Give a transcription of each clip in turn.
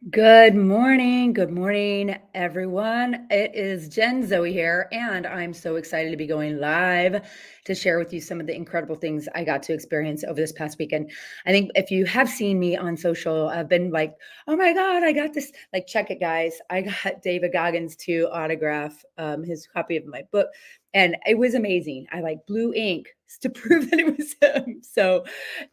Good morning. Good morning, everyone. It is Jen Zoe here, and I'm so excited to be going live to share with you some of the incredible things I got to experience over this past weekend. I think if you have seen me on social, I've been like, oh my God, I got this. Like, check it, guys. I got David Goggins to autograph his copy of my book. And it was amazing. I like blue ink to prove that it was him. So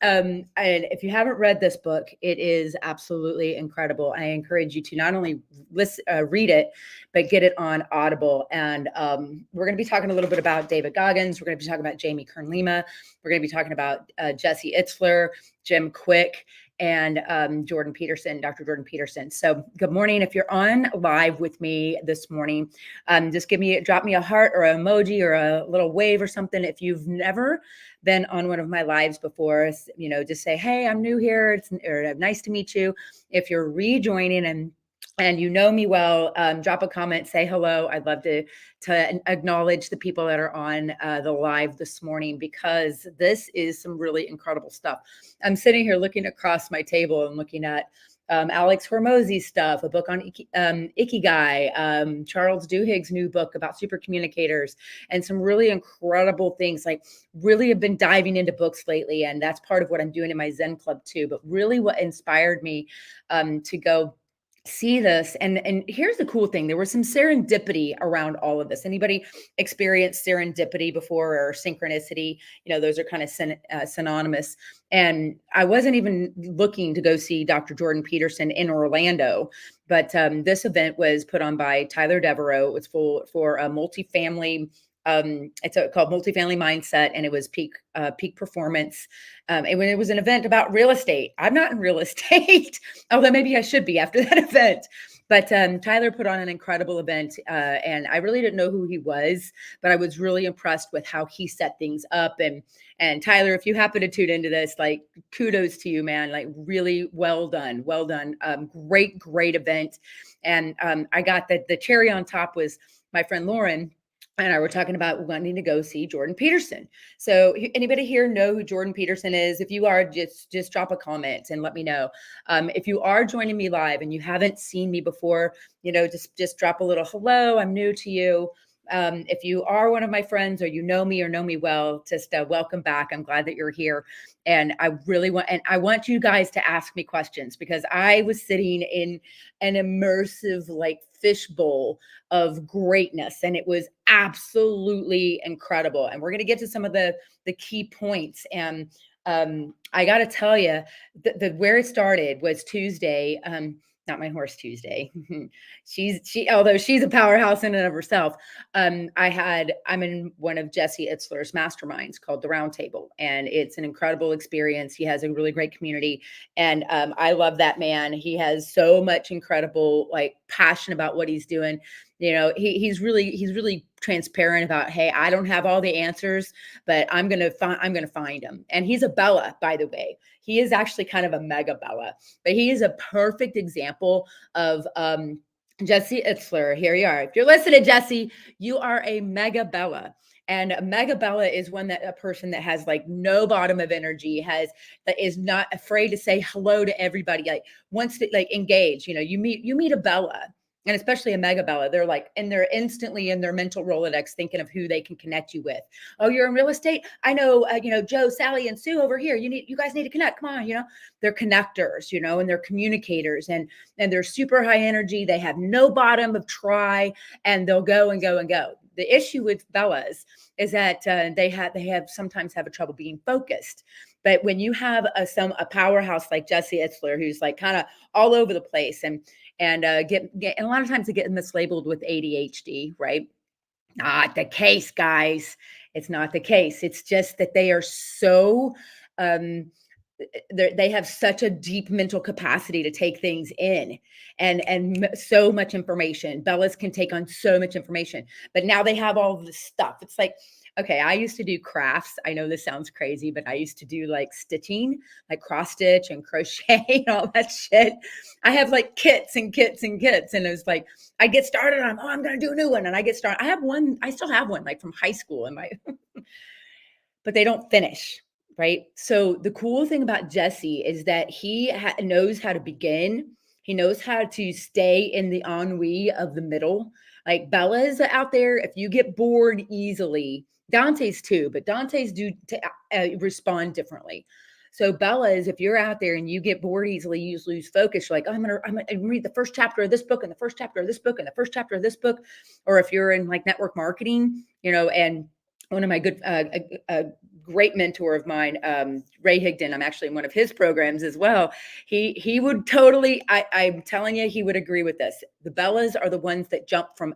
and if you haven't read this book, it is absolutely incredible. I encourage you to not only read it, but get it on Audible. And we're going to be talking a little bit about David Goggins. We're going to be talking about Jamie Kern Lima. We're going to be talking about Jesse Itzler, Jim Kwik, and Dr. Jordan Peterson. So good morning. If you're on live with me this morning, just drop me a heart or an emoji or a little wave or something. If you've never been on one of my lives before, just say, hey, I'm new here. Or nice to meet you. If you're rejoining and you know me well, drop a comment, say hello. I'd love to acknowledge the people that are on the live this morning, because this is some really incredible stuff. I'm sitting here looking across my table and looking at Alex Hormozy's stuff, a book on Ikigai, Charles Duhigg's new book about super communicators, and some really incredible things. Like, really have been diving into books lately, and that's part of what I'm doing in my Zen club too. But really what inspired me to go see this, and here's the cool thing: there was some serendipity around all of this. Anybody experienced serendipity before, or synchronicity? Those are kind of synonymous. And I wasn't even looking to go see Dr. Jordan Peterson in Orlando, but this event was put on by Tyler Devereaux. It was for a multifamily. Called Multifamily Mindset, and it was peak performance. And when it was an event about real estate, I'm not in real estate, although maybe I should be after that event. But Tyler put on an incredible event, and I really didn't know who he was, but I was really impressed with how he set things up. And Tyler, if you happen to tune into this, like, kudos to you, man. Like, really well done, well done. Great event. And I got the cherry on top was my friend Lauren and I were talking about wanting to go see Jordan Peterson. So anybody here know who Jordan Peterson is? If you are, just drop a comment and let me know. If you are joining me live and you haven't seen me before, just drop a little hello. I'm new to you. If you are one of my friends, or you know me or know me well, just welcome back. I'm glad that you're here. And I want you guys to ask me questions, because I was sitting in an immersive, like, fishbowl of greatness, and it was absolutely incredible. And we're going to get to some of the key points. And I got to tell you, where it started was Tuesday. Not my horse Tuesday. Although she's a powerhouse in and of herself. I'm in one of Jesse Itzler's masterminds called the Round Table, and it's an incredible experience. He has a really great community, and I love that man. He has so much incredible, like, passion about what he's doing. He's really transparent about, hey, I don't have all the answers, but I'm gonna find them. And he's a Bella, by the way. He is actually kind of a mega Bella, but he is a perfect example of Jesse Itzler. Here you are. If you're listening, Jesse, you are a mega Bella. And a mega Bella is a person that has, like, no bottom of energy, that is not afraid to say hello to everybody, like, wants to, like, engage. You meet a Bella, and especially a mega Bella, they're instantly in their mental Rolodex thinking of who they can connect you with. Oh, you're in real estate? I know, Joe, Sally, and Sue over here. You guys need to connect. Come on, they're connectors, and they're communicators, and they're super high energy. They have no bottom of try, and they'll go and go and go. The issue with Bellas is that they sometimes have a trouble being focused. But when you have a powerhouse like Jesse Itzler, who's like kind of all over the place, and get and a lot of times they get mislabeled with ADHD, right? Not the case, guys. It's not the case. It's just that they are so um they have such a deep mental capacity to take things in, and so much information. Bellas can take on so much information, but now they have all of this stuff. It's like, okay, I used to do crafts. I know this sounds crazy, but I used to do, like, stitching, like cross stitch and crochet and all that shit. I have, like, kits and kits and kits, and it was like, I get started on, I'm gonna do a new one, and I get started. I still have one, like, from high school in my but they don't finish, right? So the cool thing about Jesse is that he knows how to begin. He knows how to stay in the ennui of the middle. Like Bella's out there, if you get bored easily, Dante's too, but Dante's do respond differently. So Bella is, if you're out there and you get bored easily, you lose focus. You're like, oh, I'm gonna read the first chapter of this book and the first chapter of this book and the first chapter of this book. Or if you're in like network marketing, and one of my good, a great mentor of mine, Ray Higdon, I'm actually in one of his programs as well. He would totally, I'm telling you, he would agree with this. The Bellas are the ones that jump from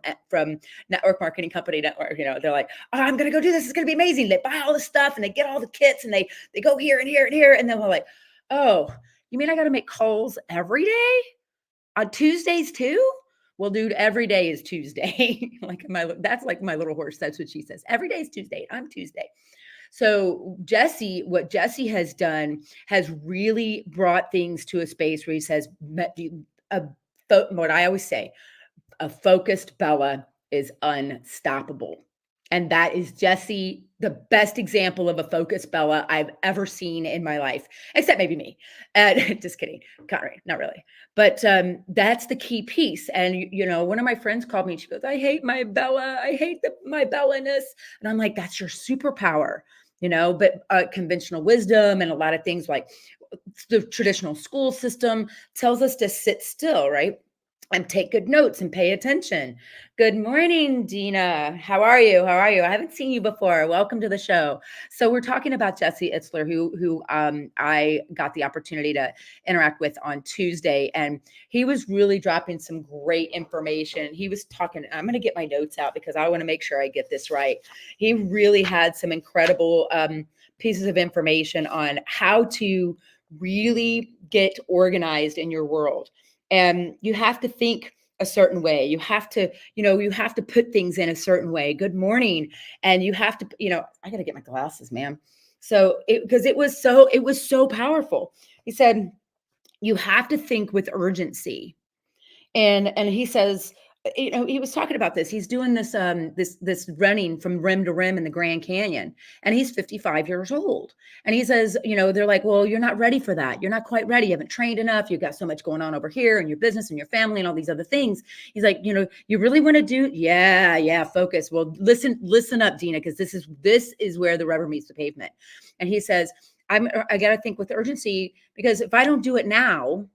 network marketing company network. They're like, oh, I'm going to go do this. It's going to be amazing. They buy all the stuff and they get all the kits and they go here and here and here. And then we're like, oh, you mean I got to make calls every day on Tuesdays too? Well, dude, every day is Tuesday. That's like my little horse. That's what she says. Every day is Tuesday. I'm Tuesday. So what Jesse has done has really brought things to a space where he says, what I always say, a focused Bella is unstoppable. And that is Jesse, the best example of a focused Bella I've ever seen in my life, except maybe me. Just kidding. Not really. But that's the key piece. And, one of my friends called me and she goes, I hate my Bella. I hate my Bella-ness. And I'm like, that's your superpower, but conventional wisdom and a lot of things like the traditional school system tells us to sit still, right? And take good notes and pay attention. Good morning, Dina. How are you? I haven't seen you before. Welcome to the show. So we're talking about Jesse Itzler, who I got the opportunity to interact with on Tuesday, and he was really dropping some great information. He was talking. I'm going to get my notes out because I want to make sure I get this right. He really had some incredible pieces of information on how to really get organized in your world. And you have to think a certain way. You have to, put things in a certain way. Good morning. And you have to, I got to get my glasses, man. So because it was so powerful. He said, you have to think with urgency. And he says, he was talking about this. He's doing this this running from rim to rim in the Grand Canyon, and he's 55 years old. And he says, they're like, well, you're not ready for that. You're not quite ready. You haven't trained enough. You've got so much going on over here and your business and your family and all these other things. He's like, you really want to do? Yeah, focus. Well, listen up, Dina, because this is where the rubber meets the pavement. And he says, I got to think with urgency, because if I don't do it now,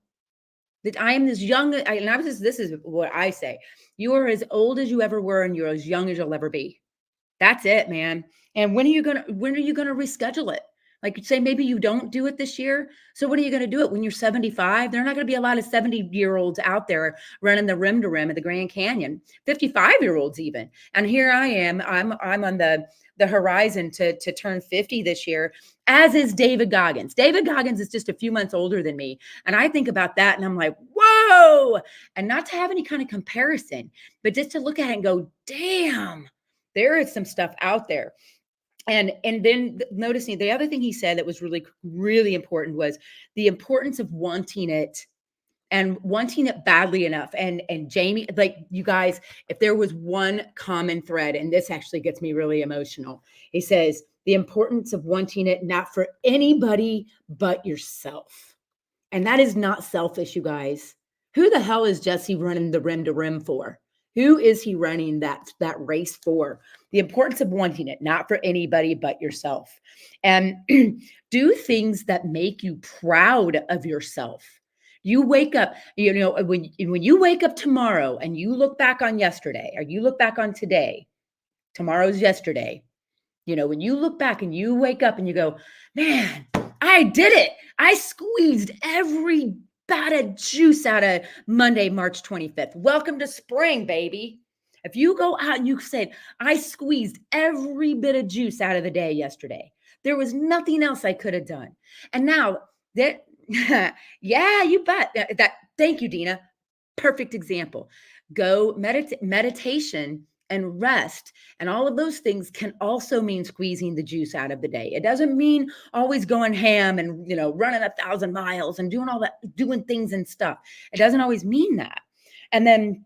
that I am this young, this is what I say. You are as old as you ever were, and you're as young as you'll ever be. That's it, man. And when are you gonna reschedule it? Like, say maybe you don't do it this year. So when are you gonna do it? When you're 75? There are not gonna be a lot of 70-year-olds out there running the rim to rim at the Grand Canyon. 55-year-olds even. And here I am. I'm on the horizon to turn 50 this year, as is David Goggins. David Goggins is just a few months older than me. And I think about that and I'm like, whoa. And not to have any kind of comparison, but just to look at it and go, damn, there is some stuff out there. And then noticing the other thing he said that was really, really important was the importance of wanting it and wanting it badly enough. And Jamie, like, you guys, if there was one common thread, and this actually gets me really emotional, he says the importance of wanting it not for anybody but yourself. And that is not selfish, you guys. Who the hell is Jesse running the rim to rim for? Who is he running that race for? The importance of wanting it, not for anybody but yourself. And do things that make you proud of yourself. You wake up, when you wake up tomorrow and you look back on yesterday, or you look back on today, tomorrow's yesterday. When you look back and you wake up and you go, man, I did it. I squeezed every bat of juice out of Monday, March 25th. Welcome to spring, baby. If you go out and you said, I squeezed every bit of juice out of the day yesterday, there was nothing else I could have done. And now that, yeah, you bet. Thank you, Dina. Perfect example. Go meditation and rest and all of those things can also mean squeezing the juice out of the day. It doesn't mean always going ham and, running 1,000 miles and doing all that, doing things and stuff. It doesn't always mean that. And then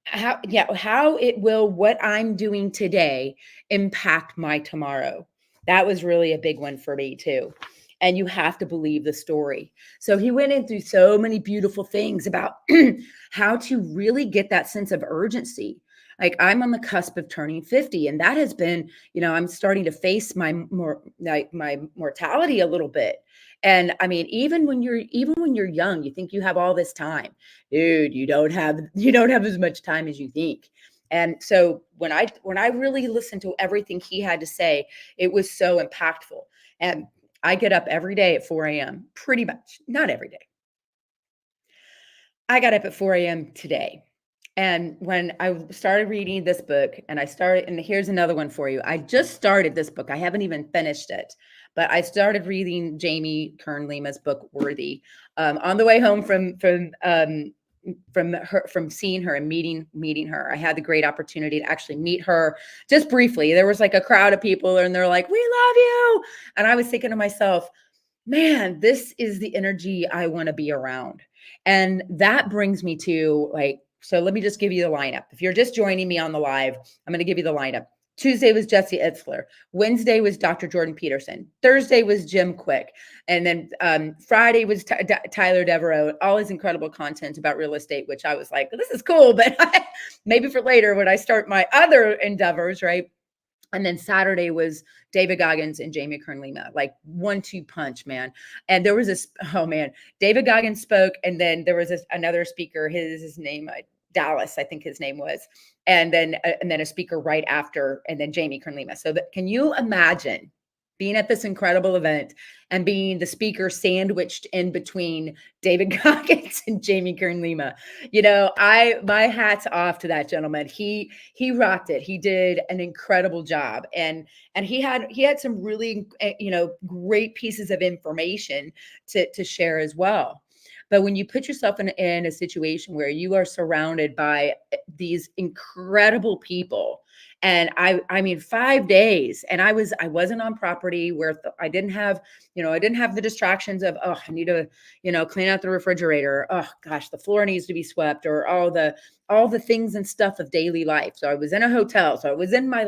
how it will, what I'm doing today impact my tomorrow. That was really a big one for me too. and you have to believe the story. So he went into so many beautiful things about how to really get that sense of urgency. Like, I'm on the cusp of turning 50, and that has been, I'm starting to face my mortality a little bit. And I mean, even when you're young, you think you have all this time. Dude, you don't have as much time as you think. And so when I really listened to everything he had to say, it was so impactful. And I get up every day at 4 a.m., pretty much, not every day. I got up at 4 a.m. today. And when I started reading this book, and here's another one for you. I just started this book. I haven't even finished it, but I started reading Jamie Kern Lima's book, Worthy, on the way home from seeing her and meeting her. I had the great opportunity to actually meet her just briefly. There was like a crowd of people, and they're like, "We love you," and I was thinking to myself, man, this is the energy I want to be around. And that brings me to, like, so let me just give you the lineup. If you're just joining me on the live, I'm going to give you the lineup. Tuesday was Jesse Itzler. Wednesday was Dr. Jordan Peterson. Thursday was Jim Kwik. And then Friday was Tyler Devereaux, all his incredible content about real estate, which I was like, this is cool, but maybe for later when I start my other endeavors, right? And then Saturday was David Goggins and Jamie Kern Lima, like 1-2 punch, man. And there was this, oh man, David Goggins spoke, and then there was another speaker, his name, Dallas, I think his name was, and then a speaker right after, and then Jamie Kern Lima. So can you imagine being at this incredible event and being the speaker sandwiched in between David Goggins and Jamie Kern Lima? My hat's off to that gentleman. He rocked it. He did an incredible job, and he had some really great pieces of information to share as well. But when you put yourself in a situation where you are surrounded by these incredible people, and I mean 5 days, and I wasn't on property where I didn't have the distractions of, oh, I need to clean out the refrigerator, oh gosh, the floor needs to be swept, or all the things and stuff of daily life. So I was in a hotel, so I was in my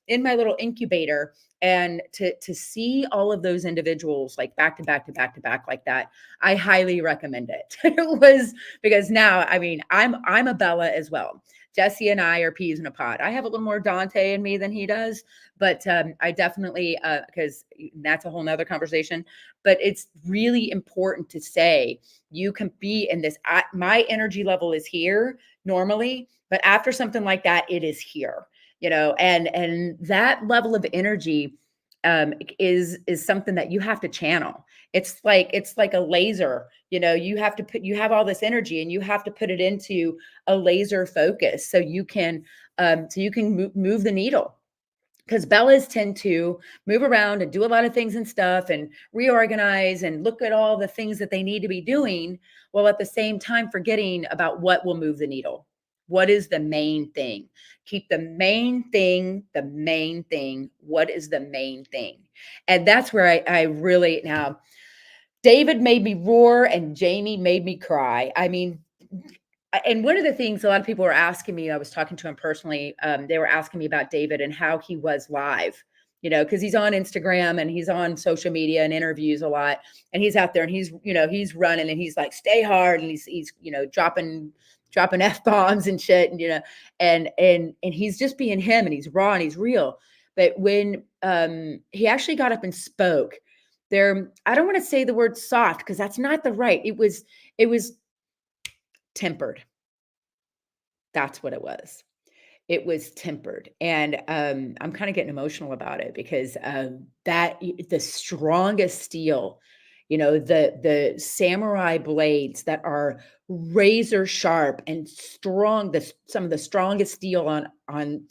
little incubator, and to see all of those individuals like back to back to back to back like that, I highly recommend it. It was because now, I mean, I'm a Bella as well. Jesse and I are peas in a pod. I have a little more Dante in me than he does, but I definitely, because that's a whole nother conversation. But it's really important to say you can be in this. My energy level is here normally, but after something like that, it is here. And that level of energy is something that you have to channel. It's like a laser. You have all this energy, and you have to put it into a laser focus so you can move the needle. Because Bellas tend to move around and do a lot of things and stuff, and reorganize and look at all the things that they need to be doing, while at the same time forgetting about what will move the needle. What is the main thing? Keep the main thing the main thing. What is the main thing? And that's where I really, now, David made me roar and Jamie made me cry. I mean, and one of the things a lot of people were asking me, I was talking to him personally, they were asking me about David and how he was live, because he's on Instagram and he's on social media and interviews a lot, and he's out there and he's running, and he's like, stay hard, and he's dropping F-bombs and shit, and he's just being him, and he's raw and he's real. But when he actually got up and spoke, I don't want to say the word soft, because that's not the right. It was tempered. That's what it was. It was tempered. And I'm kind of getting emotional about it, because the strongest steel, the samurai blades that are razor sharp and strong, some of the strongest steel on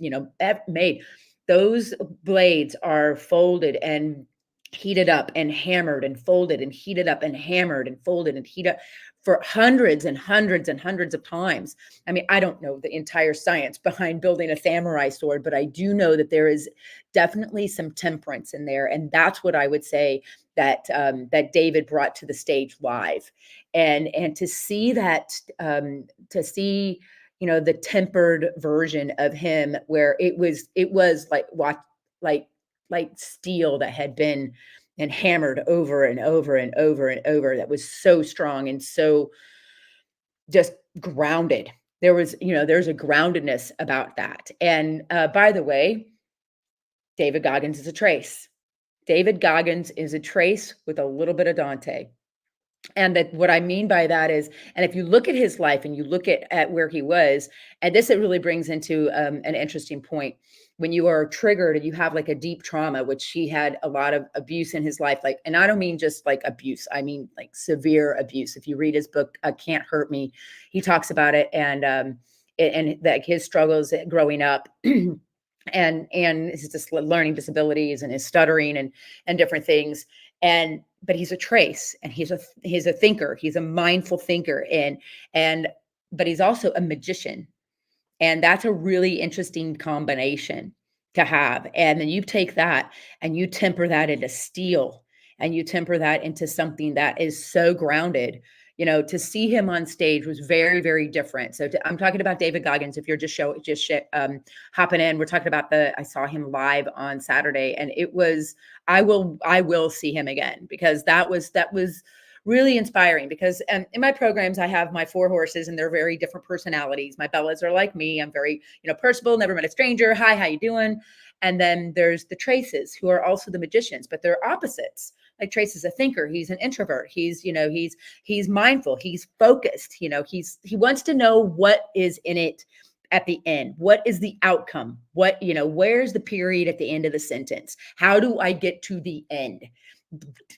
made. Those blades are folded and heated up and hammered and folded and heated up and hammered and folded and heated up for hundreds and hundreds and hundreds of times. I mean, I don't know the entire science behind building a samurai sword, but I do know that there is definitely some temperance in there, and that's what I would say that David brought to the stage live, and to see that, to see the tempered version of him, where it was like what like steel that had been and hammered over and over and over and over, that was so strong and so just grounded. There was, there's a groundedness about that. And by the way, David Goggins is a trace. David Goggins is a trace with a little bit of Dante. And that, what I mean by that is, and if you look at his life and you look at where he was, and this, it really brings into an interesting point. When you are triggered and you have like a deep trauma, which he had a lot of abuse in his life, like, and I don't mean just like abuse, I mean like severe abuse. If you read his book, Can't Hurt Me, he talks about it, and like his struggles growing up. And his just learning disabilities and his stuttering and different things. But he's a trace, and he's a thinker. He's a mindful thinker, and but he's also a magician. And that's a really interesting combination to have. And then you take that and you temper that into steel, and you temper that into something that is so grounded. To see him on stage was very, very different. So I'm talking about David Goggins. If you're hopping in, we're talking about I saw him live on Saturday, and it was, I will see him again, because that was really inspiring. Because in my programs, I have my 4 horses, and they're very different personalities. My Bellas are like me. I'm very, personable, never met a stranger. Hi, how you doing? And then there's the Traces, who are also the magicians, but they're opposites. Like Trace is a thinker. He's an introvert. He's mindful. He's focused. He wants to know what is in it at the end. What is the outcome? Where's the period at the end of the sentence? How do I get to the end?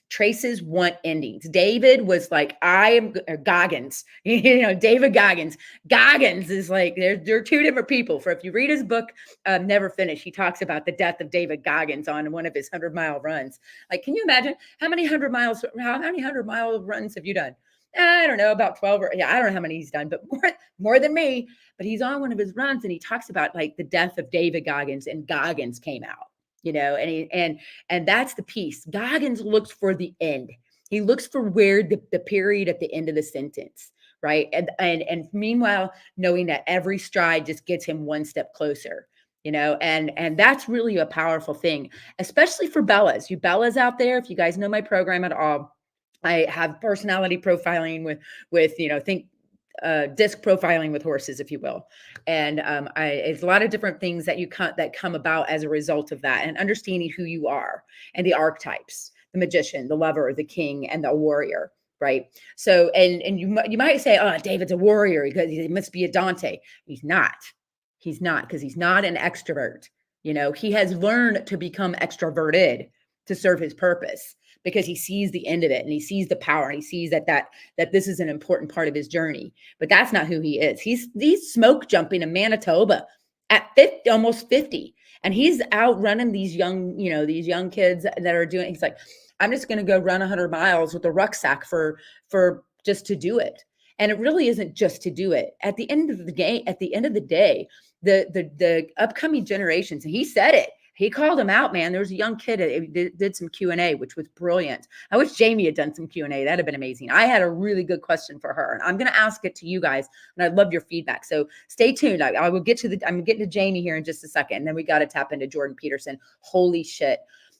Traces want endings. David was like, I am Goggins, David Goggins. Goggins is like, they're 2 different people. For if you read his book, Never Finished, he talks about the death of David Goggins on one of his 100-mile runs. Like, can you imagine how many 100-mile runs have you done? I don't know, about 12 or, yeah, I don't know how many he's done, but more than me. But he's on one of his runs, and he talks about like the death of David Goggins, and Goggins came out. And that's the piece. Goggins looks for the end. He looks for where the period at the end of the sentence, right? And meanwhile, knowing that every stride just gets him one step closer, and that's really a powerful thing, especially for Bellas. You Bellas out there, if you guys know my program at all, I have personality profiling with think disc profiling with horses, if you will. And it's a lot of different things that that come about as a result of that, and understanding who you are and the archetypes: the magician, the lover, the king, and the warrior. Right. So, and you might say, oh, David's a warrior because he must be a Dante. He's not. He's not, because he's not an extrovert. He has learned to become extroverted to serve his purpose, because he sees the end of it, and he sees the power, and he sees that this is an important part of his journey. But that's not who he is. He's smoke jumping in Manitoba at 50, almost 50, and he's out running these young kids that are doing. He's like, I'm just going to go run 100 miles with a rucksack for just to do it. And it really isn't just to do it. At the end of the day, the upcoming generations, and he said it. He called him out, man. There was a young kid that did some Q&A, which was brilliant. I wish Jamie had done some Q&A. That'd have been amazing. I had a really good question for her, and I'm going to ask it to you guys, and I'd love your feedback. So stay tuned. I will get to I'm getting to Jamie here in just a second, and then we got to tap into Jordan Peterson. Holy shit.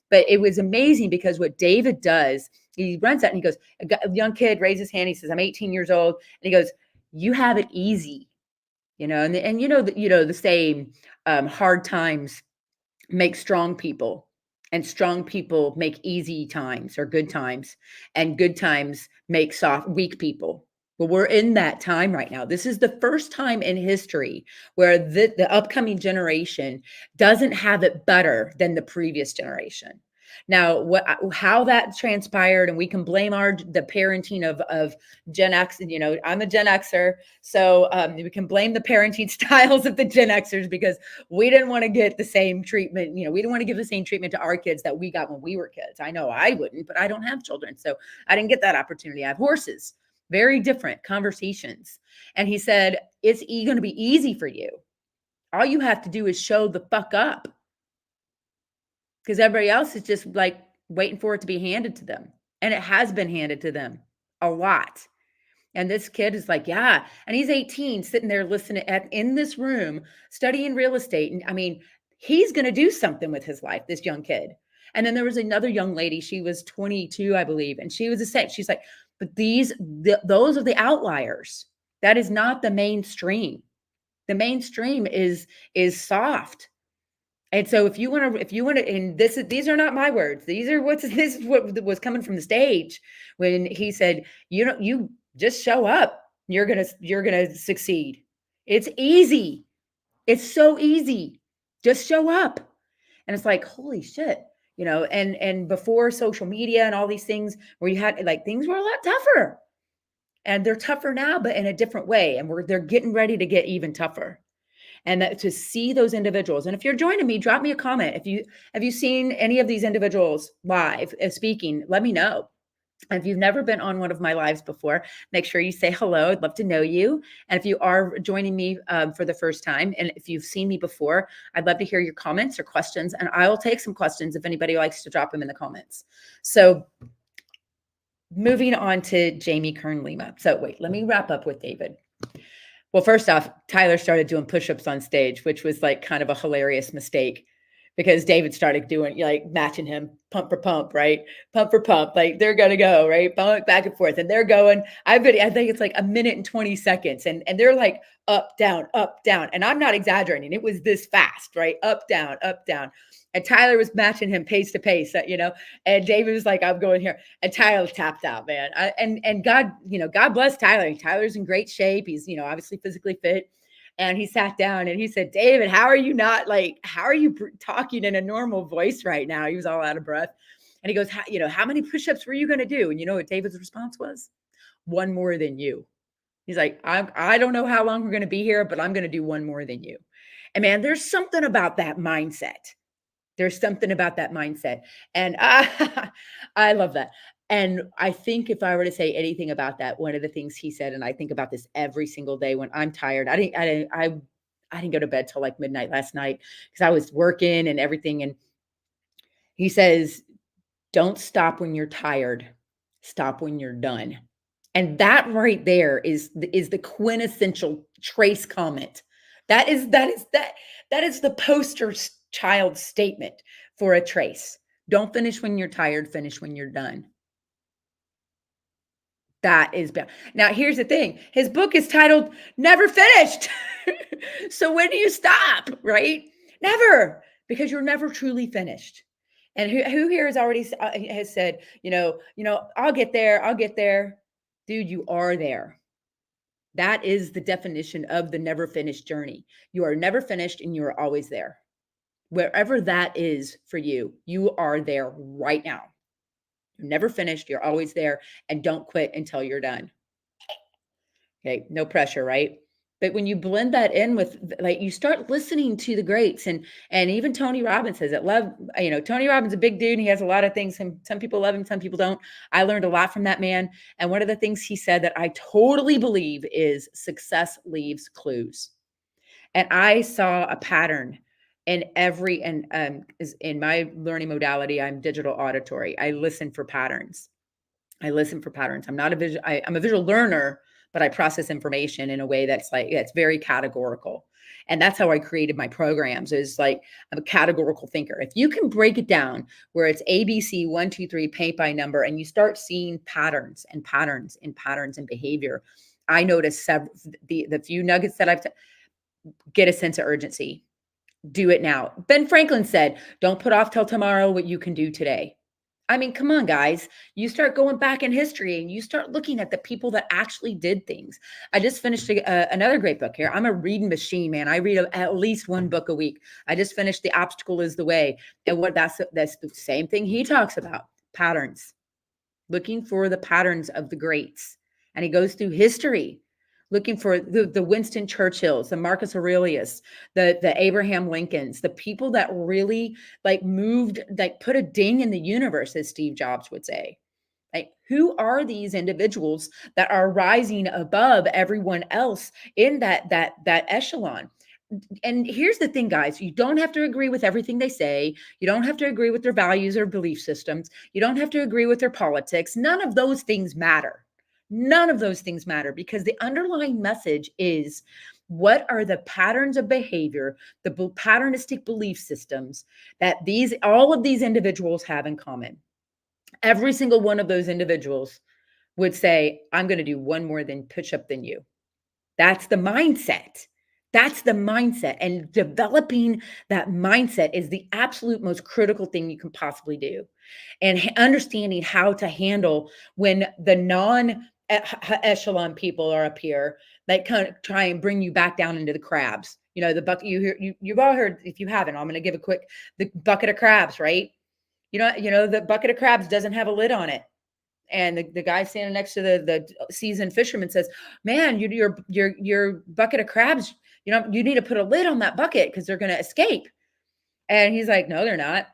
But it was amazing, because what David does, he runs out and he goes, a young kid raises his hand. He says, I'm 18 years old. And he goes, you have it easy, and the saying, hard times make strong people, and strong people make easy times or good times, and good times make weak people. Well, we're in that time right now. This is the first time in history where the upcoming generation doesn't have it better than the previous generation. Now, how that transpired, and we can blame the parenting of Gen X. I'm a Gen Xer, so we can blame the parenting styles of the Gen Xers, because we didn't want to get the same treatment. We didn't want to give the same treatment to our kids that we got when we were kids. I know I wouldn't, but I don't have children, so I didn't get that opportunity. I have horses. Very different conversations. And he said, it's going to be easy for you. All you have to do is show the fuck up, because everybody else is just like waiting for it to be handed to them. And it has been handed to them a lot. And this kid is like, yeah. And he's 18, sitting there listening in this room, studying real estate. And I mean, he's going to do something with his life, this young kid. And then there was another young lady, she was 22, I believe, and she was the same. She's like, but those are the outliers. That is not the mainstream. The mainstream is soft. And so if you want to, and these are not my words. This is what was coming from the stage when he said, you just show up. You're gonna succeed. It's easy. It's so easy. Just show up. And it's like, holy shit, and before social media and all these things where you had like things were a lot tougher. And they're tougher now, but in a different way. And they're getting ready to get even tougher. And that, to see those individuals. And if you're joining me, drop me a comment. Have you seen any of these individuals live speaking? Let me know. And if you've never been on one of my lives before, make sure you say hello. I'd love to know you. And if you are joining me for the first time, and if you've seen me before, I'd love to hear your comments or questions. And I will take some questions if anybody likes to drop them in the comments. So moving on to Jamie Kern Lima. So wait, let me wrap up with David. Well, first off, Tyler started doing push-ups on stage, which was like kind of a hilarious mistake because David started doing like matching him pump for pump, right? Pump for pump, like they're going to go, right? Back and forth. And they're going, I think it's like a minute and 20 seconds. And they're like up, down, up, down. And I'm not exaggerating. It was this fast, right? Up, down, up, down. And Tyler was matching him pace to pace, and David was like, I'm going here. And Tyler tapped out, man. And God, God bless Tyler. Tyler's in great shape. He's, obviously physically fit. And he sat down and he said, David, how are you talking in a normal voice right now? He was all out of breath. And he goes, how many push-ups were you going to do? And you know what David's response was? One more than you. He's like, I don't know how long we're going to be here, but I'm going to do one more than you. And man, there's something about that mindset. There's something about that mindset. And I love that. And I think if I were to say anything about that, one of the things he said, and I think about this every single day when I'm tired, I didn't go to bed till like midnight last night because I was working and everything. And he says, don't stop when you're tired. Stop when you're done. And that right there is the quintessential Trace comment. That is the poster child statement for a Trace. Don't finish when you're tired, finish when you're done. That is bad. Now, here's the thing. His book is titled Never Finished. So when do you stop, right? Never, because you're never truly finished. And who here has already has said, I'll get there. Dude, you are there. That is the definition of the never finished journey. You are never finished and you are always there. Wherever that is for you, you are there right now. You're never finished. You're always there. And don't quit until you're done. Okay. No pressure, right? But when you blend that in with, like, you start listening to the greats, and even Tony Robbins says it. Tony Robbins is a big dude. And he has a lot of things. And some people love him, some people don't. I learned a lot from that man. And one of the things he said that I totally believe is success leaves clues. And I saw a pattern in in my learning modality. I'm digital auditory. I listen for patterns. I'm not I'm a visual learner, but I process information in a way that's very categorical. And that's how I created my programs, is like, I'm a categorical thinker. If you can break it down where it's ABC, 1, 2, 3, paint by number, and you start seeing patterns and patterns and patterns in behavior, I noticed the few nuggets that get a sense of urgency. Do it now. Ben Franklin said, don't put off till tomorrow what you can do today. I mean, come on, guys. You start going back in history and you start looking at the people that actually did things. I just finished another great book here. I'm a reading machine, man. I read at least one book a week. I just finished The Obstacle is the Way. And that's the same thing he talks about, patterns, looking for the patterns of the greats. And he goes through history, looking for the Winston Churchills, the Marcus Aurelius, the Abraham Lincolns, the people that really moved, put a ding in the universe, as Steve Jobs would say. Like, who are these individuals that are rising above everyone else in that echelon? And here's the thing, guys, you don't have to agree with everything they say. You don't have to agree with their values or belief systems. You don't have to agree with their politics. None of those things matter. None of those things matter because the underlying message is what are the patterns of behavior, the patternistic belief systems that all of these individuals have in common. Every single one of those individuals would say, I'm going to do one more than push up than you. That's the mindset. That's the mindset. And developing that mindset is the absolute most critical thing you can possibly do. And understanding how to handle when the non-echelon people are up here, that kind of try and bring you back down into the crabs. You know, the bucket you've all heard, if you haven't, I'm going to give a quick, the bucket of crabs, right? You know, the bucket of crabs doesn't have a lid on it. And the guy standing next to the seasoned fisherman says, "Man, your bucket of crabs, you need to put a lid on that bucket because they're going to escape." And he's like, "No, they're not."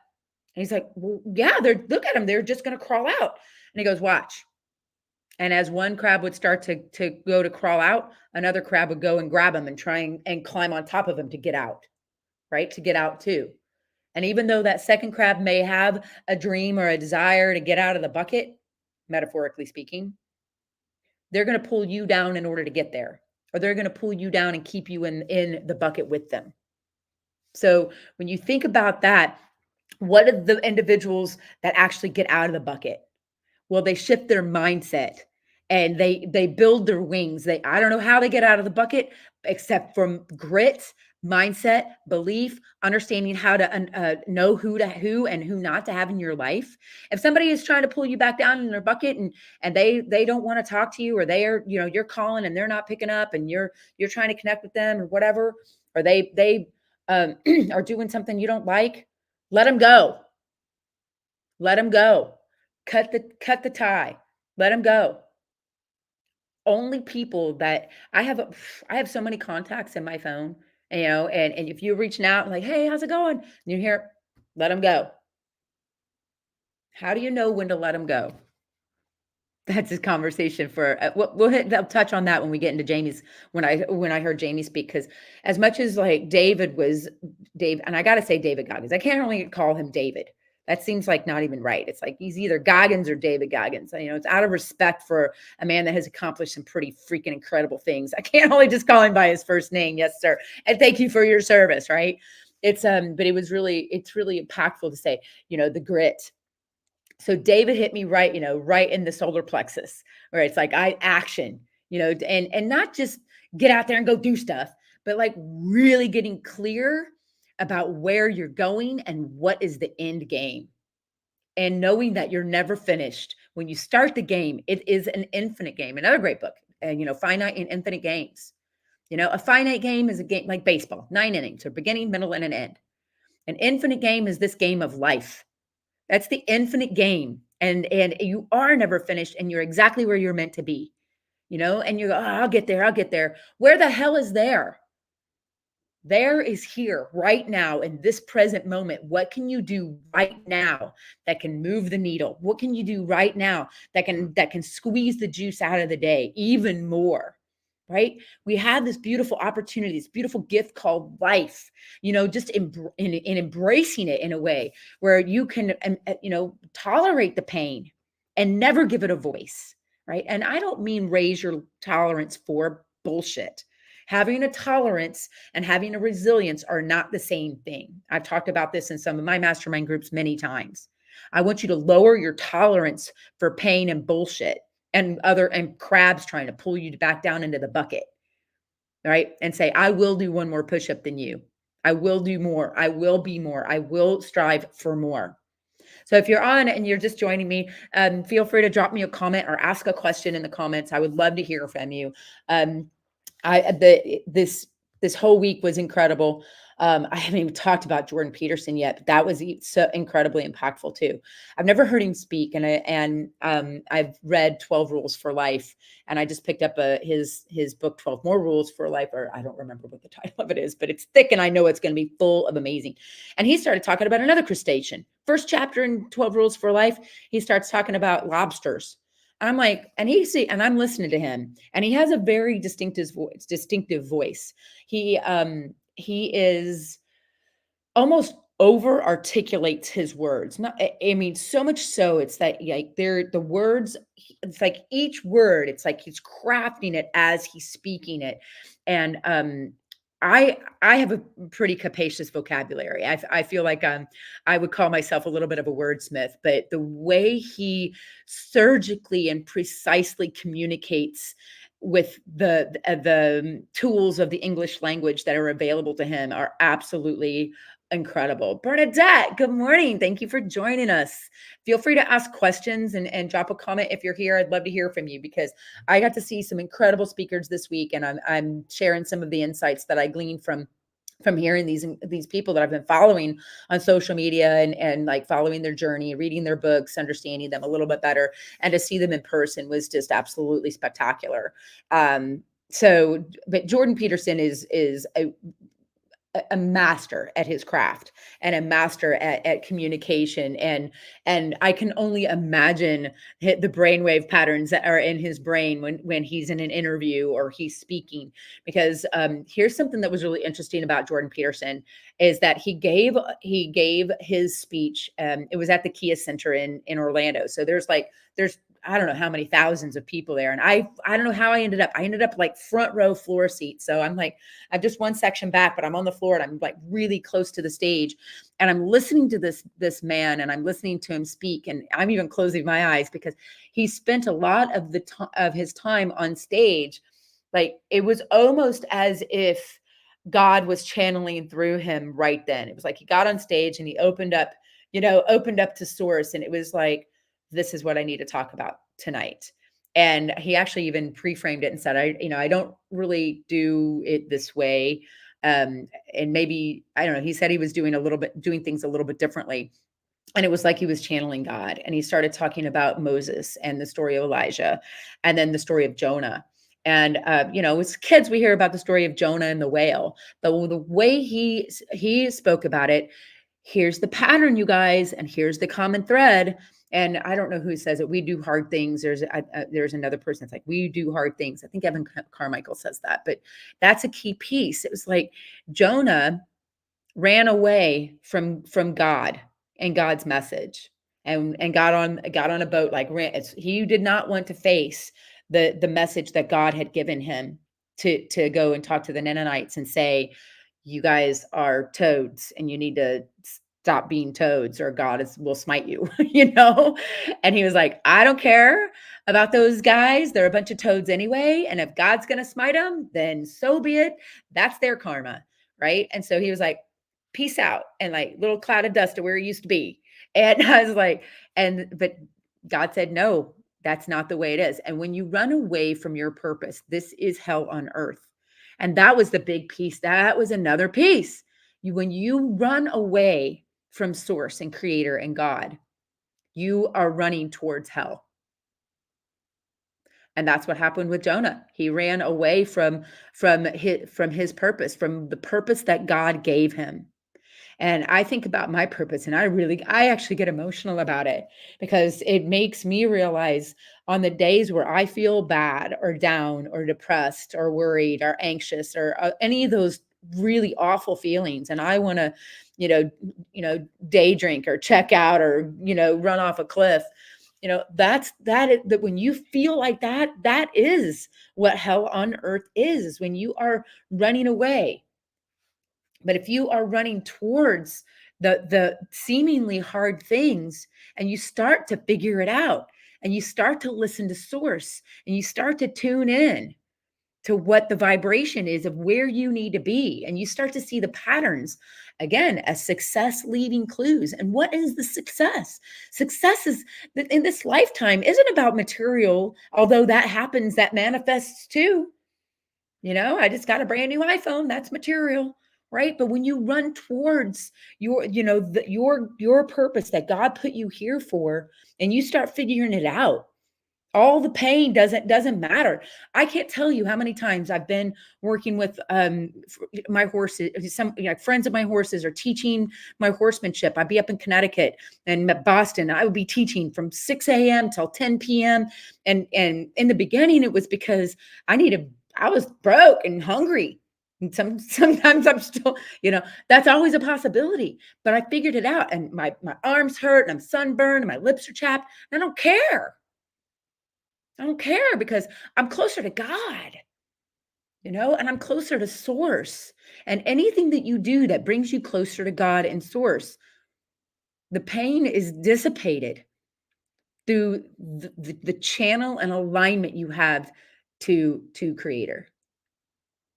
And he's like, "Well, yeah, look at them. They're just going to crawl out." And he goes, "Watch." And as one crab would start to go to crawl out, another crab would go and grab him and try and climb on top of him to get out, right? To get out too. And even though that second crab may have a dream or a desire to get out of the bucket, metaphorically speaking, they're going to pull you down in order to get there, or they're going to pull you down and keep you in the bucket with them. So when you think about that, what are the individuals that actually get out of the bucket? Well, they shift their mindset and they build their wings. I don't know how they get out of the bucket except from grit, mindset, belief, understanding how to know who and who not to have in your life. If somebody is trying to pull you back down in their bucket and they don't want to talk to you, or they are, you're calling and they're not picking up, and you're trying to connect with them or whatever, or they are doing something you don't like, let them go. Let them go. Cut the tie. Let them go. Only people that I have so many contacts in my phone, and if you're reaching out like, "Hey, how's it going?" And you hear, let them go. How do you know when to let them go? That's a conversation for I'll touch on that when we get into Jamie's, when I heard Jamie speak, because as much as like Dave, and I got to say David Goggins, I can't really call him David. That seems like not even right. It's like he's either Goggins or David Goggins. It's out of respect for a man that has accomplished some pretty freaking incredible things. I can't only just call him by his first name. Yes, sir. And thank you for your service, right? But it's really impactful to say, the grit. So David hit me right, right in the solar plexus, where it's like action, and not just get out there and go do stuff, but like really getting clear about where you're going and what is the end game. And knowing that you're never finished. When you start the game, it is an infinite game. Another great book, and finite and infinite games. A finite game is a game like baseball, 9 innings, a beginning, middle, and an end. An infinite game is this game of life. That's the infinite game. And you are never finished, and you're exactly where you're meant to be, and you go, "Oh, I'll get there. I'll get there." Where the hell is there? There is here right now in this present moment. What can you do right now that can move the needle? What can you do right now that can squeeze the juice out of the day even more? Right? We have this beautiful opportunity, this beautiful gift called life, just in embracing it in a way where you can, tolerate the pain and never give it a voice. Right? And I don't mean raise your tolerance for bullshit. Having a tolerance and having a resilience are not the same thing. I've talked about this in some of my mastermind groups many times. I want you to lower your tolerance for pain and bullshit and crabs trying to pull you back down into the bucket, right? And say, I will do one more push-up than you. I will do more. I will be more. I will strive for more. So if you're on and you're just joining me, feel free to drop me a comment or ask a question in the comments. I would love to hear from you. This whole week was incredible. I haven't even talked about Jordan Peterson yet, but that was so incredibly impactful too. I've never heard him speak, and I've read 12 Rules for Life, and I just picked up his book 12 More Rules for Life, or I don't remember what the title of it is, but it's thick, and I know it's going to be full of amazing. And he started talking about another crustacean. First chapter in 12 Rules for Life, he starts talking about lobsters. I'm like, and I'm listening to him, and he has a very distinctive voice. He is almost over articulates his words. Not, I mean, so much so it's that like they're the words, it's like each word, it's like he's crafting it as he's speaking it. And I have a pretty capacious vocabulary. I feel like I would call myself a little bit of a wordsmith, but the way he surgically and precisely communicates with the tools of the English language that are available to him are absolutely incredible. Bernadette, good morning. Thank you for joining us. Feel free to ask questions and drop a comment if you're here. I'd love to hear from you because I got to see some incredible speakers this week, and I'm sharing some of the insights that I gleaned from hearing these people that I've been following on social media and like following their journey, reading their books, understanding them a little bit better, and to see them in person was just absolutely spectacular. So, but Jordan Peterson is a master at his craft and a master at communication, and I can only imagine the brainwave patterns that are in his brain when he's in an interview or he's speaking. Because here's something that was really interesting about Jordan Peterson is that he gave his speech. It was at the Kia Center in Orlando. So there's I don't know how many thousands of people there, and I don't know how I ended up like front row floor seat. So I'm like, I'm just one section back, but I'm on the floor and I'm like really close to the stage. And I'm listening to this man, and I'm listening to him speak. And I'm even closing my eyes because he spent a lot of of his time on stage. Like it was almost as if God was channeling through him right then. It was like he got on stage and he opened up to source. And it was like, this is what I need to talk about tonight. And he actually even pre-framed it and said, I don't really do it this way. And maybe, I don't know, he said he was doing things a little bit differently. And it was like he was channeling God. And he started talking about Moses and the story of Elijah and then the story of Jonah. And as kids, we hear about the story of Jonah and the whale, but the way he spoke about it, here's the pattern, you guys, and here's the common thread. And I don't know who says it. We do hard things. There's another person that's like, we do hard things. I think Evan Carmichael says that, but that's a key piece. It was like Jonah ran away from God and God's message, and got on a boat, like he did not want to face the message that God had given him to go and talk to the Ninevites and say, you guys are toads and you need to stop being toads or will smite you, And he was like, I don't care about those guys. They're a bunch of toads anyway. And if God's going to smite them, then so be it. That's their karma. Right. And so he was like, peace out, and like little cloud of dust to where it used to be. And I was like, but God said, no, that's not the way it is. And when you run away from your purpose, this is hell on earth. And that was the big piece. That was another piece. When you run away from source and creator and God, you are running towards hell. And that's what happened with Jonah. He ran away from his purpose, from the purpose that God gave him. And I think about my purpose, and I actually get emotional about it because it makes me realize on the days where I feel bad or down or depressed or worried or anxious or any of those really awful feelings, and I want to, day drink or check out or, run off a cliff. That when you feel like that is what hell on earth is when you are running away. But if you are running towards the seemingly hard things, and you start to figure it out, and you start to listen to source, and you start to tune in to what the vibration is of where you need to be, and you start to see the patterns again as success leaving clues. And what is the success? Success is in this lifetime isn't about material, although that happens, that manifests too. I just got a brand new iPhone. That's material, right? But when you run towards your purpose that God put you here for, and you start figuring it out, all the pain doesn't matter. I can't tell you how many times I've been working with my horses. Some friends of my horses are teaching my horsemanship. I'd be up in Connecticut and Boston. I would be teaching from 6 a.m. till 10 p.m. And in the beginning, it was because I was broke and hungry, And sometimes I'm still, that's always a possibility. But I figured it out, and my arms hurt, and I'm sunburned, and my lips are chapped. And I don't care. I don't care because I'm closer to God, and I'm closer to source. And anything that you do that brings you closer to God and source, the pain is dissipated through the channel and alignment you have to creator.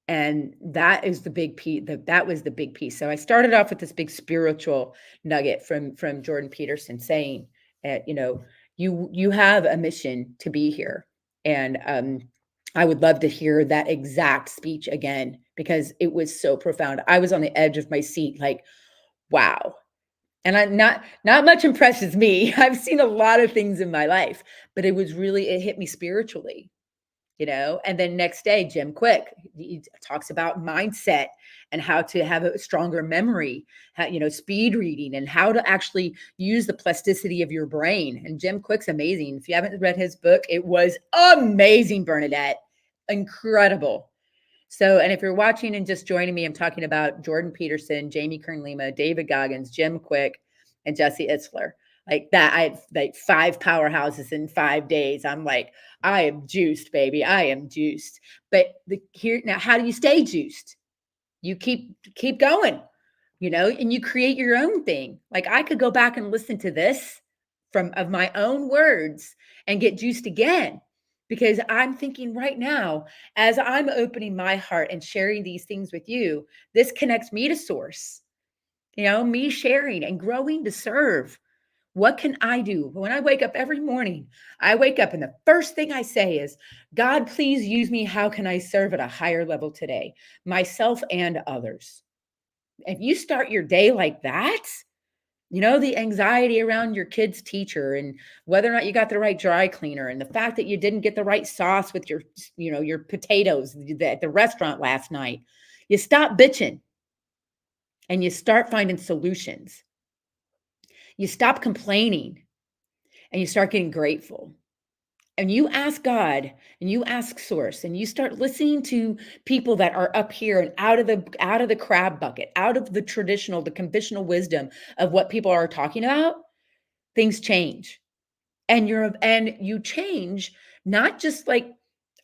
And that is the big piece. That was the big piece. So I started off with this big spiritual nugget from Jordan Peterson saying, you have a mission to be here. And I would love to hear that exact speech again because it was so profound. I was on the edge of my seat, like, wow. And I not much impresses me. I've seen a lot of things in my life, but it hit me spiritually. And then next day, Jim Kwik, he talks about mindset and how to have a stronger memory, speed reading, and how to actually use the plasticity of your brain. And Jim Quick's amazing. If you haven't read his book, it was amazing, Bernadette. Incredible. So, and if you're watching and just joining me, I'm talking about Jordan Peterson, Jamie Kern Lima, David Goggins, Jim Kwik, and Jesse Itzler. Like that, I had like 5 powerhouses in 5 days. I'm like, I am juiced, baby. I am juiced. But here now, how do you stay juiced? You keep going, and you create your own thing. Like I could go back and listen to this of my own words and get juiced again. Because I'm thinking right now, as I'm opening my heart and sharing these things with you, this connects me to source, me sharing and growing to serve. What can I do? When I wake up every morning, I wake up and the first thing I say is, God, please use me. How can I serve at a higher level today? Myself and others. If you start your day like that, the anxiety around your kid's teacher and whether or not you got the right dry cleaner and the fact that you didn't get the right sauce with your potatoes at the restaurant last night, you stop bitching and you start finding solutions. You stop complaining and you start getting grateful. And you ask God and you ask source and you start listening to people that are up here and out of the crab bucket, out of the conventional wisdom of what people are talking about, things change. And you change, not just like,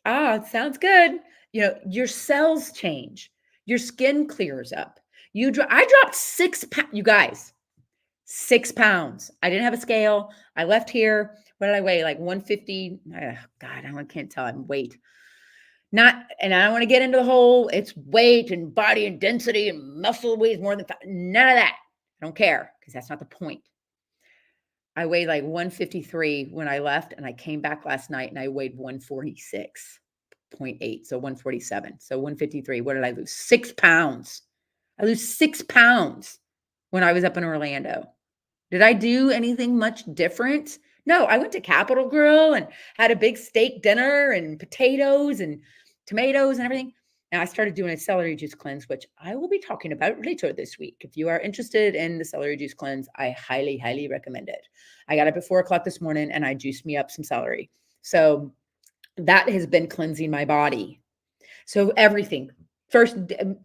it sounds good. Your cells change. Your skin clears up. I dropped 6 pounds, you guys, 6 pounds. I didn't have a scale. I left here. What did I weigh? Like 150. God, I can't tell. I'm weight. And I don't want to get into the whole, it's weight and body and density and muscle weighs more than none of that. I don't care because that's not the point. I weighed like 153 when I left, and I came back last night and I weighed 146.8. So 147. So 153. What did I lose? 6 pounds. I lose 6 pounds when I was up in Orlando. Did I do anything much different? No, I went to Capitol Grill and had a big steak dinner and potatoes and tomatoes and everything. And I started doing a celery juice cleanse, which I will be talking about later this week. If you are interested in the celery juice cleanse, I highly, highly recommend it. I got up at 4:00 this morning and I juiced me up some celery. So that has been cleansing my body. So everything. First,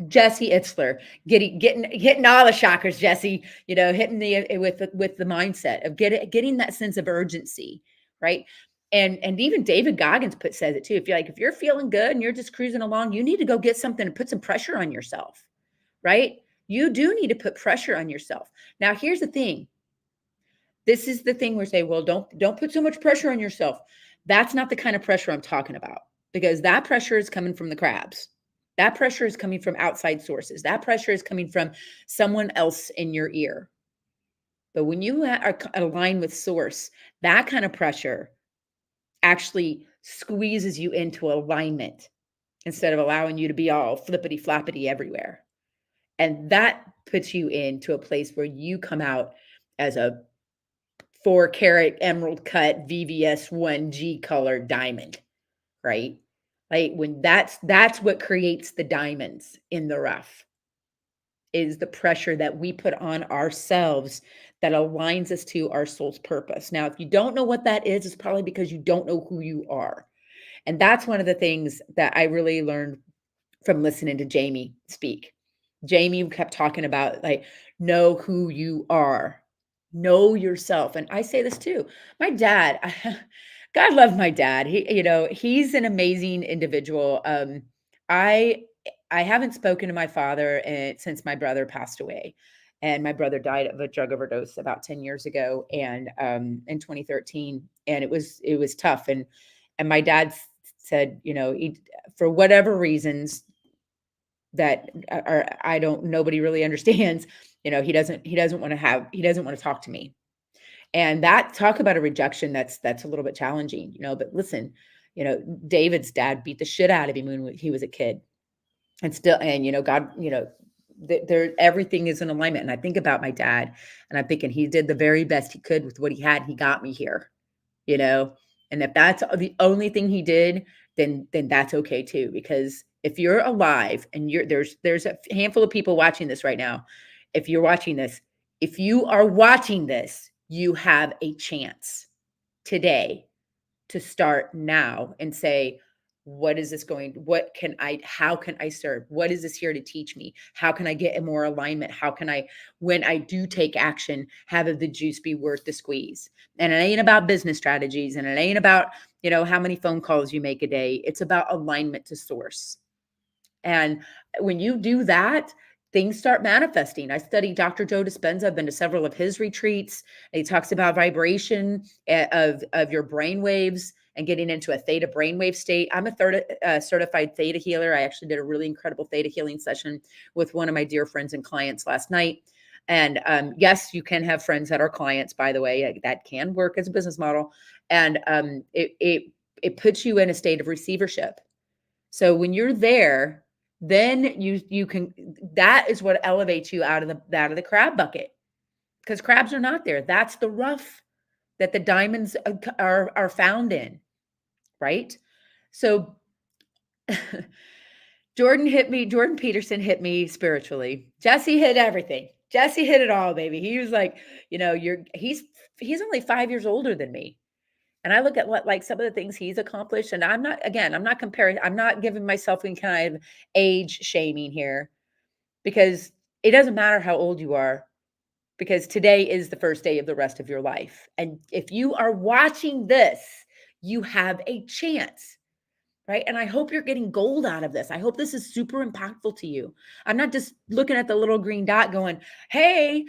Jesse Itzler, hitting all the chakras, Jesse, hitting with the mindset of getting that sense of urgency, right? And even David Goggins says it too. If you're feeling good and you're just cruising along, you need to go get something and put some pressure on yourself, right? You do need to put pressure on yourself. Now, here's the thing. This is the thing where we say, well, don't put so much pressure on yourself. That's not the kind of pressure I'm talking about, because that pressure is coming from the crabs. That pressure is coming from outside sources. That pressure is coming from someone else in your ear. But when you are aligned with source, that kind of pressure actually squeezes you into alignment instead of allowing you to be all flippity floppity everywhere. And that puts you into a place where you come out as a 4-carat emerald cut VVS 1G color diamond, right? Like when that's what creates the diamonds in the rough, is the pressure that we put on ourselves that aligns us to our soul's purpose. Now, if you don't know what that is, it's probably because you don't know who you are. And that's one of the things that I really learned from listening to Jamie speak. Jamie kept talking about like, know who you are, know yourself. And I say this too. My dad, God love my dad. He's an amazing individual. I I haven't spoken to my father since my brother passed away. And my brother died of a drug overdose about 10 years ago, and in 2013. And it was tough. And my dad said, for whatever reasons that are, I don't, nobody really understands, he doesn't want to talk to me. And that, talk about a rejection, that's a little bit challenging, but listen, David's dad beat the shit out of him when he was a kid. And still, and God, there, everything is in alignment. And I think about my dad, and I'm thinking he did the very best he could with what he had. He got me here, you know and if that's the only thing he did, then that's okay too. Because if you're alive and there's a handful of people watching this right now. If you're watching this, if you are watching this, you have a chance today to start now and say, how can I serve? What is this here to teach me? How can I get in more alignment? How can I, when I do take action, have the juice be worth the squeeze? And it ain't about business strategies, and it ain't about, how many phone calls you make a day. It's about alignment to source. And when you do that, things start manifesting. I study Dr. Joe Dispenza. I've been to several of his retreats. He talks about vibration of your brain waves and getting into a theta brainwave state. I'm a certified theta healer. I actually did a really incredible theta healing session with one of my dear friends and clients last night. And yes, you can have friends that are clients, by the way. That can work as a business model. And it puts you in a state of receivership. So when you're there, then you can, that is what elevates you out of the crab bucket, because crabs are not there. That's the rough that the diamonds are found in, right? So Jordan Peterson hit me spiritually. Jesse hit everything. Jesse hit it all, baby. He was like, he's only 5 years older than me. And I look at what, like, some of the things he's accomplished, and I'm not comparing, I'm not giving myself any kind of age shaming here, because it doesn't matter how old you are, because today is the first day of the rest of your life. And if you are watching this, you have a chance. Right. And I hope you're getting gold out of this. I hope this is super impactful to you. I'm not just looking at the little green dot going, hey,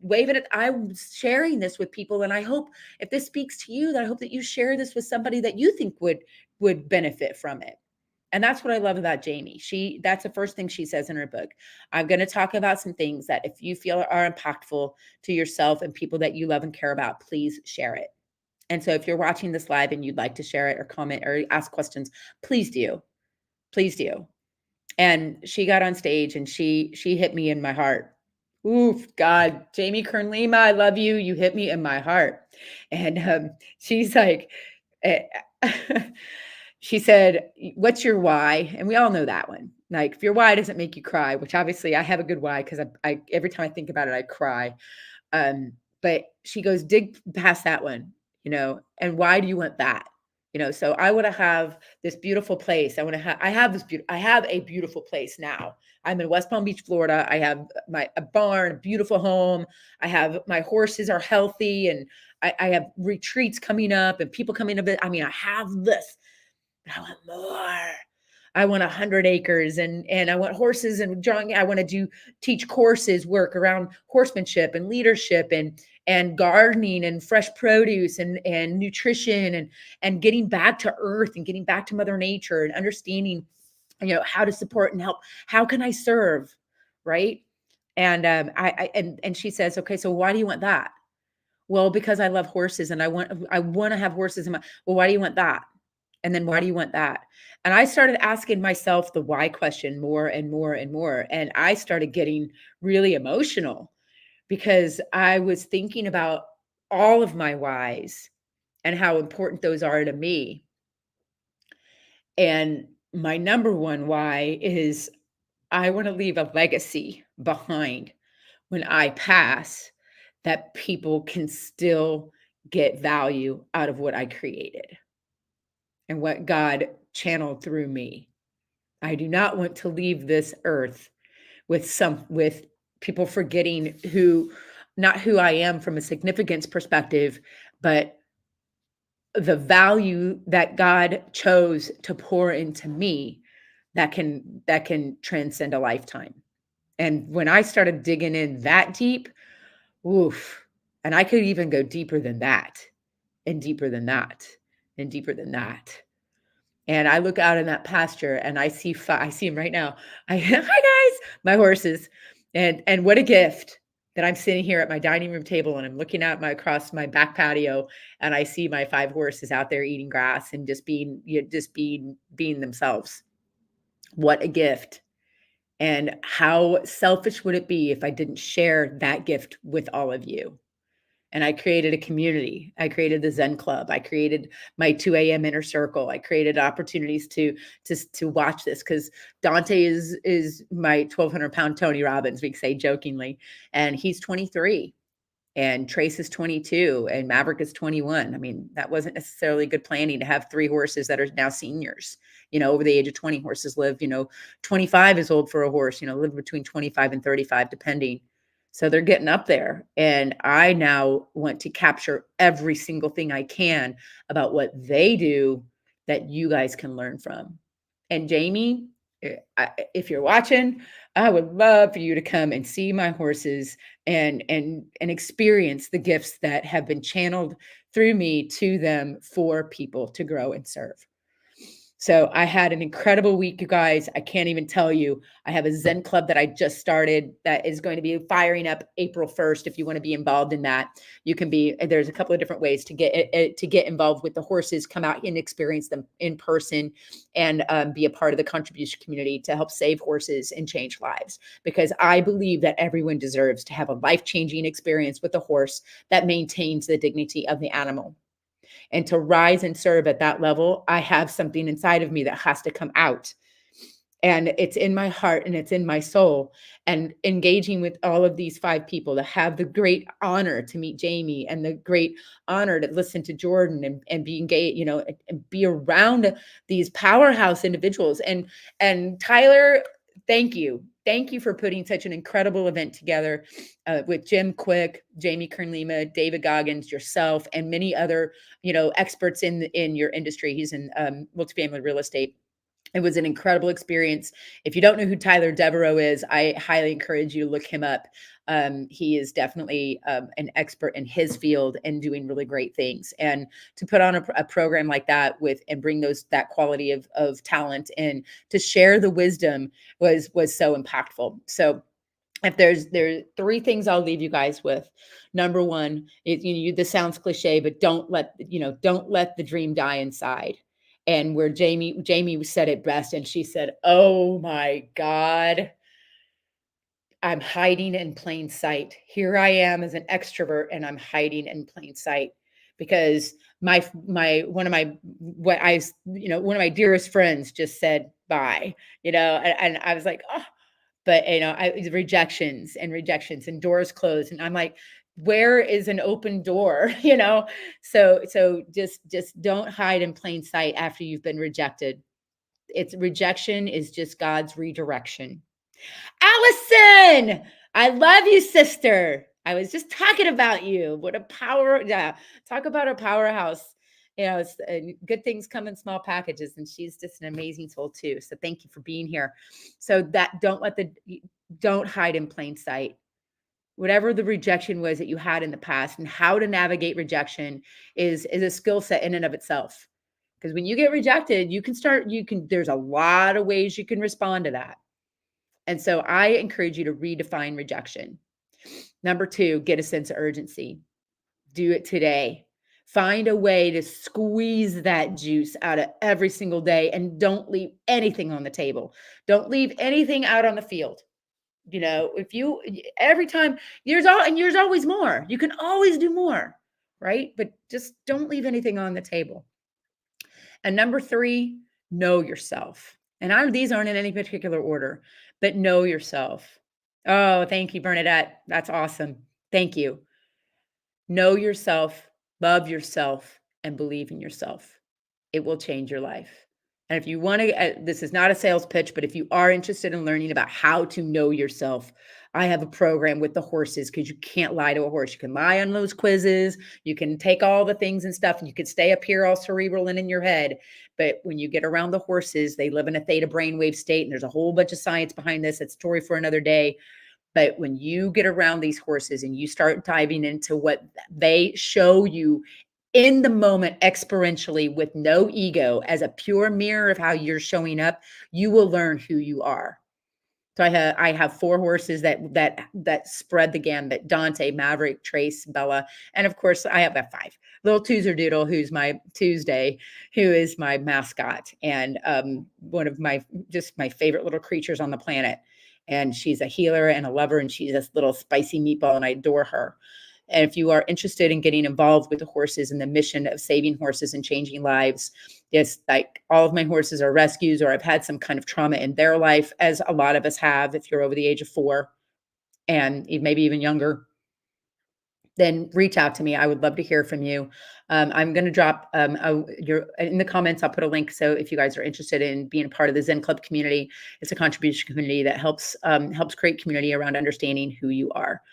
waving it. I'm sharing this with people. And I hope, if this speaks to you, that I hope that you share this with somebody that you think would benefit from it. And that's what I love about Jamie. That's the first thing she says in her book. I'm going to talk about some things that, if you feel are impactful to yourself and people that you love and care about, please share it. And so if you're watching this live and you'd like to share it or comment or ask questions, please do. Please do. And she got on stage and she hit me in my heart. Oof, God, Jamie Kern Lima, I love you. You hit me in my heart. And she's like, eh, she said, what's your why? And we all know that one. Like, if your why doesn't make you cry, which obviously I have a good why, because I every time I think about it, I cry. But she goes, dig past that one, and why do you want that? So I want to have this beautiful place. I have a beautiful place now. I'm in West Palm Beach, Florida. I have a barn, a beautiful home. I have, my horses are healthy, and I have retreats coming up and people coming to visit. I mean, I have this, but I want more. I want 100 acres, and I want horses and drawing. I want to teach courses, work around horsemanship and leadership and gardening and fresh produce and nutrition and getting back to earth and getting back to Mother Nature and understanding, how to support and help. How can I serve? Right. And and she says, okay, so why do you want that? Well, because I love horses and I want to have horses in my, well, why do you want that? And then why do you want that? And I started asking myself the why question more and more and more. And I started getting really emotional, because I was thinking about all of my whys and how important those are to me. And my number one why is, I want to leave a legacy behind when I pass, that people can still get value out of what I created and what God channeled through me. I do not want to leave this earth with people forgetting not who I am from a significance perspective, but the value that God chose to pour into me that can transcend a lifetime. And when I started digging in that deep, oof, and I could even go deeper than that, and deeper than that, and deeper than that. And I look out in that pasture and I see them right now. Hi guys, my horses. And what a gift that I'm sitting here at my dining room table and I'm looking out across my back patio and I see my 5 horses out there eating grass and just being themselves. What a gift. And how selfish would it be if I didn't share that gift with all of you? And I created a community. I created the Zen Club. I created my 2 a.m. inner circle. I created opportunities to watch this because Dante is my 1,200-pound Tony Robbins, we say jokingly, and he's 23 and Trace is 22 and Maverick is 21. I mean, that wasn't necessarily good planning to have 3 horses that are now seniors, over the age of 20. Horses live, 25 is old for a horse, live between 25 and 35, depending. So they're getting up there. And I now want to capture every single thing I can about what they do that you guys can learn from. And Jamie, if you're watching, I would love for you to come and see my horses and experience the gifts that have been channeled through me to them for people to grow and serve. So I had an incredible week, you guys. I can't even tell you. I have a Zen club that I just started that is going to be firing up April 1st. If you want to be involved in that, you can be. There's a couple of different ways to get involved with the horses. Come out and experience them in person, and be a part of the contribution community to help save horses and change lives. Because I believe that everyone deserves to have a life-changing experience with a horse that maintains the dignity of the animal. And to rise and serve at that level, I have something inside of me that has to come out. And it's in my heart and it's in my soul. And engaging with all of these 5 people, to have the great honor to meet Jamie and the great honor to listen to Jordan and be engaged, and be around these powerhouse individuals. And Tyler, thank you. Thank you for putting such an incredible event together with Jim Kwik, Jamie Kern Lima, David Goggins, yourself, and many other, experts in your industry. He's in multifamily real estate. It was an incredible experience. If you don't know who Tyler Devereaux is, I highly encourage you to look him up. He is definitely an expert in his field and doing really great things. And to put on a program like that and bring that quality of talent and to share the wisdom was so impactful. So if there's 3 things I'll leave you guys with. Number 1, this sounds cliche, but don't let the dream die inside. And where Jamie said it best, and she said, "Oh my God, I'm hiding in plain sight. Here I am as an extrovert, and I'm hiding in plain sight because one of my dearest friends just said bye, and I was like, oh, but rejections and doors closed, and I'm like, where is an open door? So just don't hide in plain sight after you've been rejected. Rejection is just God's redirection. Allison, I love you, sister. I was just talking about you. What a power. Yeah. Talk about a powerhouse. Good things come in small packages, and she's just an amazing soul too. So thank you for being here. So that don't hide in plain sight. Whatever the rejection was that you had in the past, and how to navigate rejection is a skill set in and of itself. Because when you get rejected, there's a lot of ways you can respond to that. And so I encourage you to redefine rejection. Number 2, get a sense of urgency. Do it today. Find a way to squeeze that juice out of every single day, and don't leave anything on the table. Don't leave anything out on the field. If you every time there's always more. You can always do more, right? But just don't leave anything on the table. And number 3, know yourself. And these aren't in any particular order, but know yourself. Oh, thank you, Bernadette. That's awesome. Thank you. Know yourself, love yourself, and believe in yourself. It will change your life. And if you want to, this is not a sales pitch, but if you are interested in learning about how to know yourself, I have a program with the horses because you can't lie to a horse. You can lie on those quizzes. You can take all the things and stuff, and you could stay up here all cerebral and in your head. But when you get around the horses, they live in a theta brainwave state, and there's a whole bunch of science behind this. It's a story for another day. But when you get around these horses and you start diving into what they show you in the moment experientially with no ego as a pure mirror of how you're showing up, you will learn who you are. So I have 4 horses that spread the gambit: Dante, Maverick, Trace, Bella, and of course I have got 5. Little Doodle, who's my Tuesday, who is my mascot and one of my just my favorite little creatures on the planet. And she's a healer and a lover, and she's this little spicy meatball, and I adore her. And if you are interested in getting involved with the horses and the mission of saving horses and changing lives, yes, like all of my horses are rescues, or I've had some kind of trauma in their life, as a lot of us have, if you're over the age of 4 and maybe even younger, then reach out to me. I would love to hear from you. I'm going to drop your in the comments. I'll put a link. So if you guys are interested in being a part of the Zen Club community, it's a contribution community that helps create community around understanding who you are.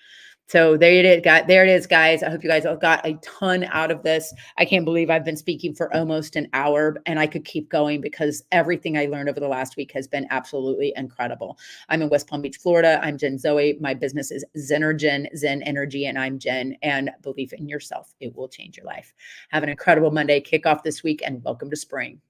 So there it is, there it is, guys. I hope you guys all got a ton out of this. I can't believe I've been speaking for almost an hour, and I could keep going because everything I learned over the last week has been absolutely incredible. I'm in West Palm Beach, Florida. I'm Jen Zoe. My business is Zenergen, Zen Energy, and I'm Jen. And believe in yourself, it will change your life. Have an incredible Monday. Kick off this week, and welcome to spring.